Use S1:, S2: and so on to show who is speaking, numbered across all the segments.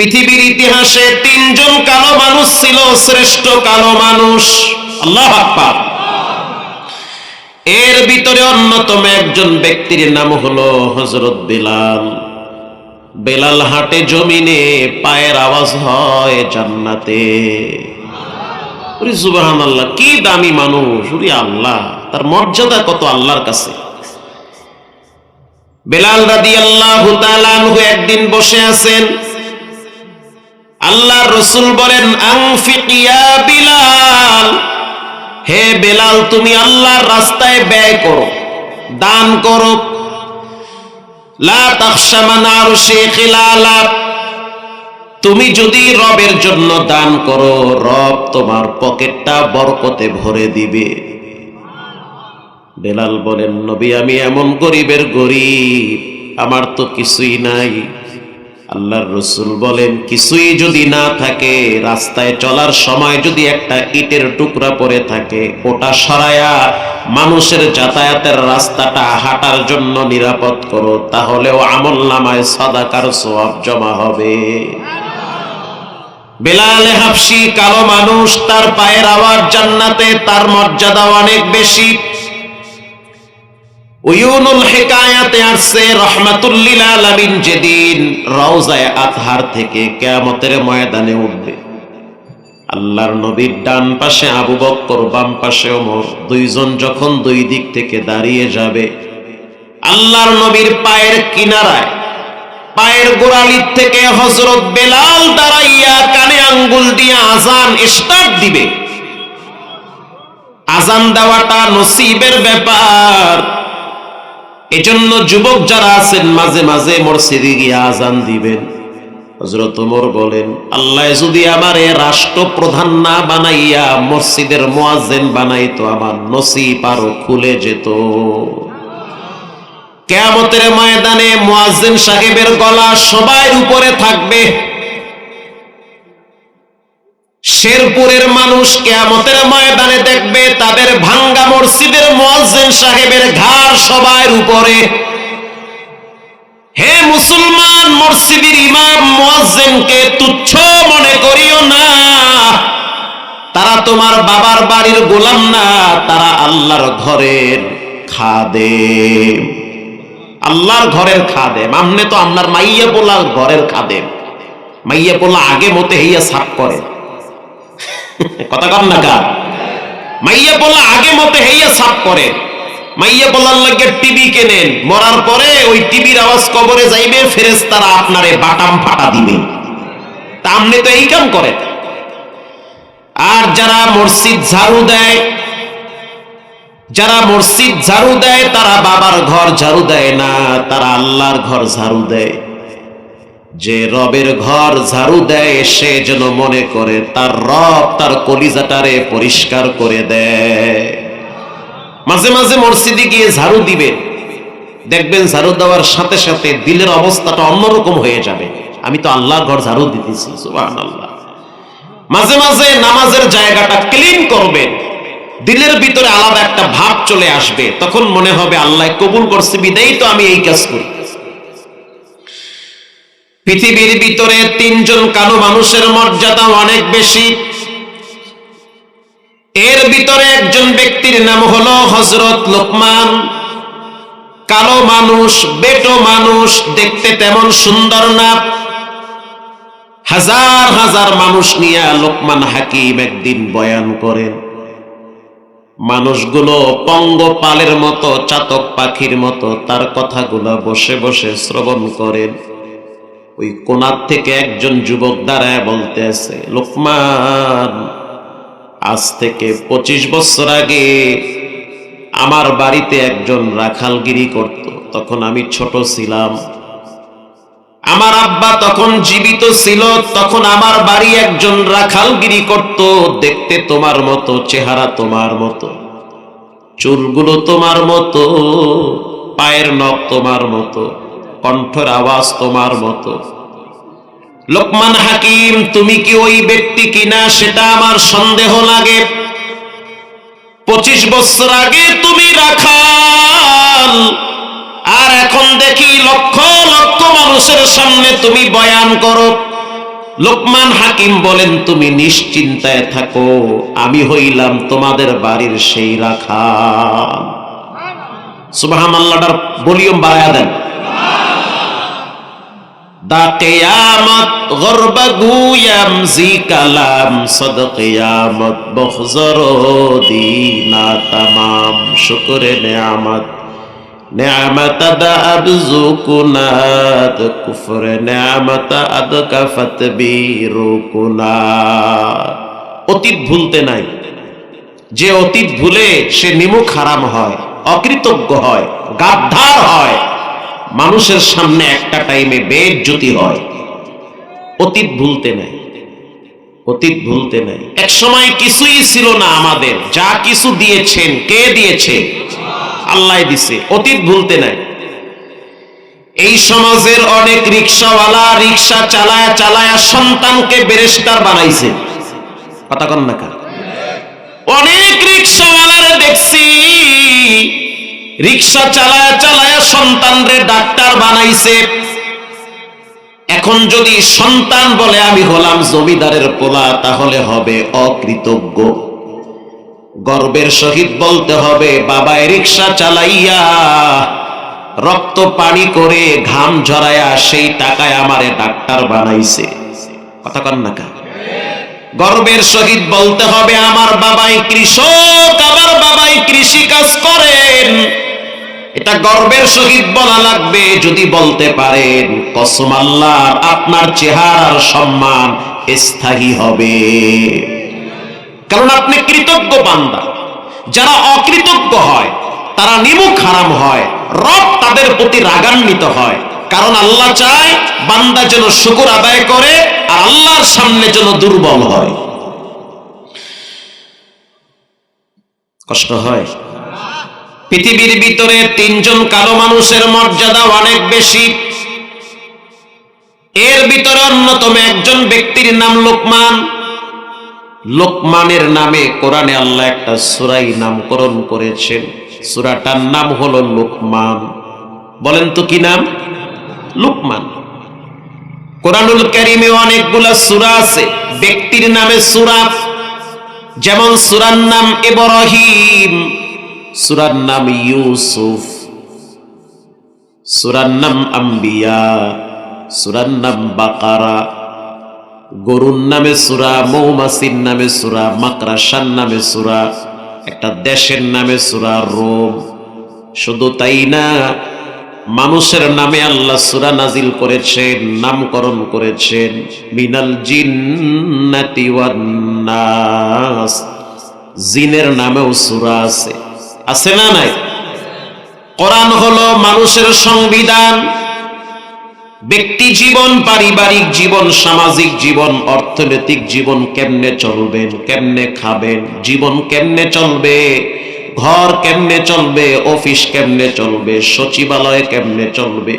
S1: পৃথিবীর ইতিহাসে তিনজন কালো মানুষ ছিল শ্রেষ্ঠ কালো মানুষ। আল্লাহু আকবার। এর ভিতরে অন্যতম একজন ব্যক্তির নাম হলো হযরত বেলাল। বেলাল হাঁটে জমিনে, পায়ের আওয়াজ হয় জান্নাতে। ওরে সুবহানাল্লাহ, কি দামি মানুষ! ওরে আল্লাহ, তার মর্যাদা কত আল্লাহর কাছে। বেলাল রাদিয়াল্লাহু তাআলা আনহু একদিন বসে আছেন, আল্লাহর রাসূল বলেন, আনফিক ইয়া বিলাল, হে বেলাল তুমি আল্লাহর রাস্তায় ব্যয় করো, দান করো। লা তাখশা মান আরশি খিলালা, তুমি যদি রবের জন্য দান করো, রব তোমার পকেটটা বরকতে ভরে দিবে। বেলাল বলেন, নবী আমি এমন গরিবের গরিব, আমার তো কিছুই নাই। আল্লাহর রাসূল বলেন, কিছুই যদি না থাকে, রাস্তায় চলার সময় যদি একটা ইটের টুকরা পড়ে থাকে, ওটা সরায়া মানুষের যাতায়াতের রাস্তাটা হাঁটার জন্য নিরাপদ করো, তাহলেও আমলনামায় সাদাকার সওয়াব জমা হবে। বেলাল হাবশি কালো মানুষ, তার পায়ের আওয়াজ জান্নাতে, তার মর্যাদা অনেক বেশি। উয়ুনুল হিকায়াতে আসছে, রাহমাতুল লিল আলামিন যেদিন রওজায়ে আতহার থেকে কিয়ামতের ময়দানে উঠবে, আল্লাহর নবীর ডান পাশে আবু বকর, বাম পাশে ওমর, দুইজন যখন দুই দিক থেকে দাঁড়িয়ে যাবে, আল্লাহর নবীর পায়ের কিনারায়, পায়ের গোড়ালির থেকে হযরত বেলাল দাঁড়াইয়া কানে আঙ্গুল দিয়ে আজান স্টার্ট দিবে। আজান দেওয়াটা নসিবের ব্যাপার। এজন্য যুবক যারা আছেন মাঝে মাঝে মসজিদে গিয়ে আজান দিবেন। হযরত ওমর বলেন, আল্লাহ যদি আমারে রাষ্ট্রপ্রধান না বানাইয়া মসজিদের মুয়াজ্জিন বানাইতো, আমার নসিব আরো খুলে যেত। কিয়ামতের ময়দানে মুয়াজ্জিন সাহেবের গলা সবার উপরে থাকবে। শেরপুরের মানুষ কিয়ামতের ময়দানে দেখবে তাদের ভাঙ্গা মসজিদের মুয়াজ্জিন সাহেবের ঘাড় সবার উপরে। হে মুসলমান, মসজিদের ইমাম মুয়াজ্জিনকে তুচ্ছ মনে করিও না। তারা তোমার বাবার বাড়ির গোলাম না, তারা আল্লাহর ঘরের খাদেম। আল্লাহর ঘরের খাদেম। আমনে তো আপনার মাইয়া পোলা ঘরের খাদেম। মাইয়া পোলা আগে মতে হইয়া সাফ করে, কথা কন না কা? মাইয়া পোলা আগে মতে হইয়া সাফ করে। মাইয়া পোলার লাগে টিভি কেনেন, মরার পরে ওই টিভির আওয়াজ কবরে যাইবে, ফেরেশতারা আপনারে বাটাম ফাটা দিবে। তা আপনি তো এই কাম করেন। আর যারা মসজিদ ঝাড়ু দেয়, যারা মসজিদ ঝাড়ু দেয়, তারা বাবার ঘর ঝাড়ু দেয় না, তারা আল্লাহর ঘর ঝাড়ু দেয়। যে রবের ঘর ঝাড়ু দেয়, সে যেন মনে করে তার রব তার কলিজাটারে পরিষ্কার করে দেয়। মাঝে মাঝে মসজিদে গিয়ে ঝাড়ু দিবে, দেখবেন ঝাড়ু দেওয়ার সাথে সাথে দিলের অবস্থাটা অন্যরকম হয়ে যাবে। আমি তো আল্লাহর ঘর ঝাড়ু দিতেছি, সুবহানাল্লাহ। মাঝে মাঝে নামাজের জায়গাটা ক্লিন করবেন, দিলের ভিতরে আলাদা একটা ভাব চলে আসবে, তখন মনে হবে আল্লাহ কবুল করছে, বিদায়ী তো আমি এই কাজ করি। পৃথিবীর ভিতরে তিনজন কালো মানুষের মর্যাদা অনেক বেশি। এর ভিতরে একজন ব্যক্তির নাম হলো হযরত লোকমান। কালো মানুষ, বেটো মানুষ, দেখতে তেমন সুন্দর না। হাজার হাজার মানুষ নিয়ে লোকমান হাকিম একদিন বয়ান করেন। মানুষগুলো পঙ্গপালের মতো, চাতক পাখির মতো তার কথাগুলো বসে বসে শ্রবণ করেন। ওই কোণার থেকে একজন যুবক দাঁড়ায় বলতেছে, লোকমান, আজ থেকে 25 বছর আগে আমার বাড়িতে একজন রাখালগিরি করত। তখন আমি ছোট ছিলাম, আমার আব্বা তখন জীবিত ছিল। তখন আমার বাড়ি একজন রাখালগিরি করত। দেখতে তোমার মতো, চেহারা তোমার মতো, চুলগুলো তোমার মতো, পায়ের নখ তোমার মতো, কণ্ঠের আওয়াজ তোমার মতো। লোকমান হাকিম, তুমি কি ওই ব্যক্তি কিনা সেটা আমার সন্দেহ লাগে। 25 বছর আগে তুমি রাখাল, আর এখন দেখি লক্ষ লক্ষ মানুষের সামনে তুমি বয়ান করো। লোকমান হাকিম বলেন, তুমি নিশ্চিন্তায় থাকো, আমি হইলাম তোমাদের বাড়ির সেই রাখাল। সুবহানাল্লাহর ভলিউম বাড়ায়া দেন। দা কিয়ামত গরবা গুয়াম জি কালাম সদ কিয়ামত বখজর দিনা তামাম শুকরে নিয়ামত নিয়ামত দা আবজু কুনাত কুফর নিয়ামত আদ কাফত বিরু কুনাত। অতীত ভুলতে নাই, যে অতীত ভুলে সে নিমুখ হারাম হয়, অকৃতজ্ঞ হয়, গাদ্দার হয়, মানুষের সামনে একটা টাইমে বেইজ্জতি হয়। অতীত ভুলতে নাই, অতীত ভুলতে নাই। এক সময় কিছুই ছিল না আমাদের, যা কিছু দিয়েছেন কে দিয়েছে? আল্লাহ দিছে। অতীত ভুলতে নাই। এই সমাজের অনেক রিকশাওয়ালা রিকশা চালায়া চালায়া সন্তানকে বেরেস্টার বানাইছে। কথা কন না কার? অনেক রিকশাওয়ালারে দেখছি রিকশা চালায়া চালায়া সন্তানরে ডাক্তার বানাইছে। এখন যদি সন্তান বলে আমি হলাম জমিদারের পোলা, তাহলে হবে অকৃতজ্ঞ। গর্বের সহিত বলতে হবে, বাবায় রিকশা চালাইয়া রক্ত পানি করে ঘাম ঝরায়া সেই টাকায় আমারে ডাক্তার বানাইছে। কথা কন না কা? গর্বের সহিত বলতে হবে, আমার বাবাই কৃষক, আমার বাবাই কৃষি কাজ করেন। এটা গর্বের সহিত বলা লাগবে। যদি বলতে পারেন, কসম আল্লাহ আপনার চেহারার সম্মান স্থায়ী হবে, কারণ আপনি কৃতজ্ঞ বান্দা। যারা অকৃতজ্ঞ হয় তারা নিমুখ হারাম হয়, রব তাদের প্রতি রাগান্বিত হয়। কারণ আল্লাহ চায় বান্দা যেন শুকর আদায় করে আর আল্লাহর সামনে যেন দুর্বল হয়। কষ্ট হয়। পৃথিবীর ভিতরে তিনজন কালো মানুষের মর্যাদা অনেক বেশি। এর ভিতরে অন্যতম একজন ব্যক্তির নাম লোকমান। লোকমানের নামে কোরআনে আল্লাহ একটা সূরাই নামকরণ করেছেন। সূরাটার নাম হলো লোকমান। বলেন তো কি নাম? লোকমান। কোরআনুল কারীমে অনেকগুলা সূরা আছে ব্যক্তির নামে সূরা। যেমন সূরার নাম ইব্রাহিম, সূরার নাম ইউসুফ, সূরার নাম আম্বিয়া, সূরার নাম বাকারা। গরুর নামে সূরা, মৌমাছির নামে সূরা, মাকড়াসার নামে সূরা, একটা দেশের নামে সূরা রোম। শুধু তাই না, মানুষের নামে আল্লাহ সূরা নাজিল করেছেন, নামকরণ করেছেন। মিনাল জিন্নাতি ওয়ান নাস, জিনের নামেও সূরা আছে। আছে না নাই? কোরআন হলো মানুষের সংবিধান। ব্যক্তি জীবন, পারিবারিক জীবন, সামাজিক জীবন, অর্থনৈতিক জীবন কেমনে চলবেন, কেমনে খাবেন, জীবন কেমনে চলবে, ঘর কেমনে চলবে, অফিস কেমনে চলবে, সচিবালয় কেমনে চলবে,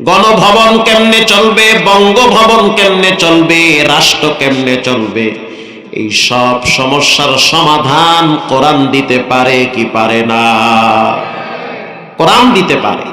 S1: গণভবন কেমনে চলবে, বঙ্গভবন কেমনে চলবে, রাষ্ট্র কেমনে চলবে, এই সব সমস্যার সমাধান কোরআন দিতে পারে কি পারে না? কোরআন দিতে পারে।